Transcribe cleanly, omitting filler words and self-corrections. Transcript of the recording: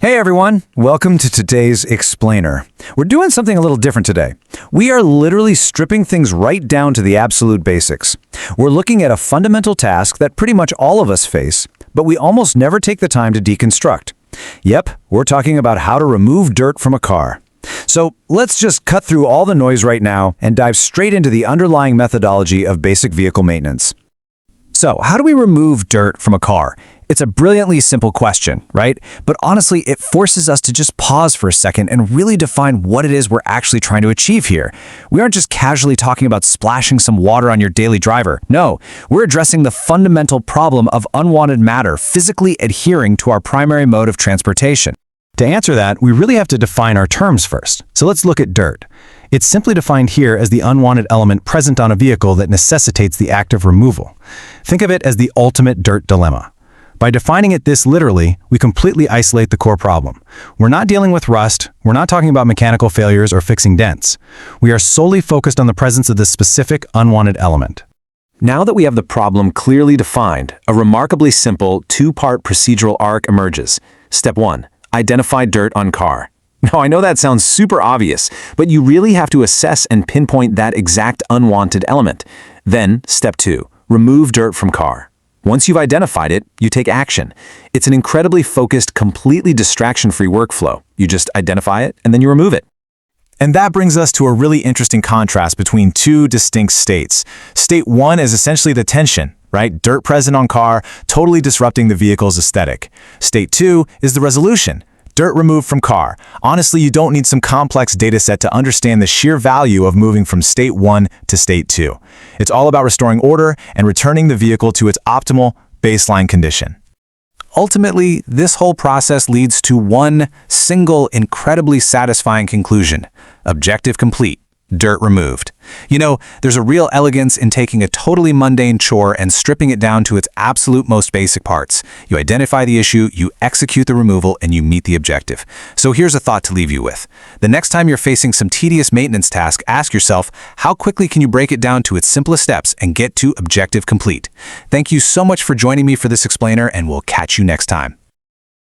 Hey everyone, welcome to today's Explainer. We're doing something a little different today. We are literally stripping things right down to the absolute basics. We're looking at a fundamental task that pretty much all of us face, but we almost never take the time to deconstruct. Yep, we're talking about how to remove dirt from a car. So let's just cut through all the noise right now and dive straight into the underlying methodology of basic vehicle maintenance. So, how do we remove dirt from a car? It's a brilliantly simple question, right? But honestly, it forces us to just pause for a second and really define what it is we're actually trying to achieve here. We aren't just casually talking about splashing some water on your daily driver. No, we're addressing the fundamental problem of unwanted matter physically adhering to our primary mode of transportation. To answer that, we really have to define our terms first. So let's look at dirt. It's simply defined here as the unwanted element present on a vehicle that necessitates the act of removal. Think of it as the ultimate dirt dilemma. By defining it this literally, we completely isolate the core problem. We're not dealing with rust, we're not talking about mechanical failures or fixing dents. We are solely focused on the presence of this specific unwanted element. Now that we have the problem clearly defined, a remarkably simple two-part procedural arc emerges. Step 1. Identify dirt on car. Now, I know that sounds super obvious, but you really have to assess and pinpoint that exact unwanted element. Then, step 2. Remove dirt from car. Once you've identified it, you take action. It's an incredibly focused, completely distraction-free workflow. You just identify it, and then you remove it. And that brings us to a really interesting contrast between two distinct states. State 1 is essentially the tension, right? Dirt present on car, totally disrupting the vehicle's aesthetic. State 2 is the resolution. Dirt removed from car. Honestly, you don't need some complex data set to understand the sheer value of moving from state 1 to state 2. It's all about restoring order and returning the vehicle to its optimal baseline condition. Ultimately, this whole process leads to one single, incredibly satisfying conclusion: objective complete. Dirt removed. You know, there's a real elegance in taking a totally mundane chore and stripping it down to its absolute most basic parts. You identify the issue, you execute the removal, and you meet the objective. So here's a thought to leave you with. The next time you're facing some tedious maintenance task, ask yourself, how quickly can you break it down to its simplest steps and get to objective complete? Thank you so much for joining me for this explainer, and we'll catch you next time.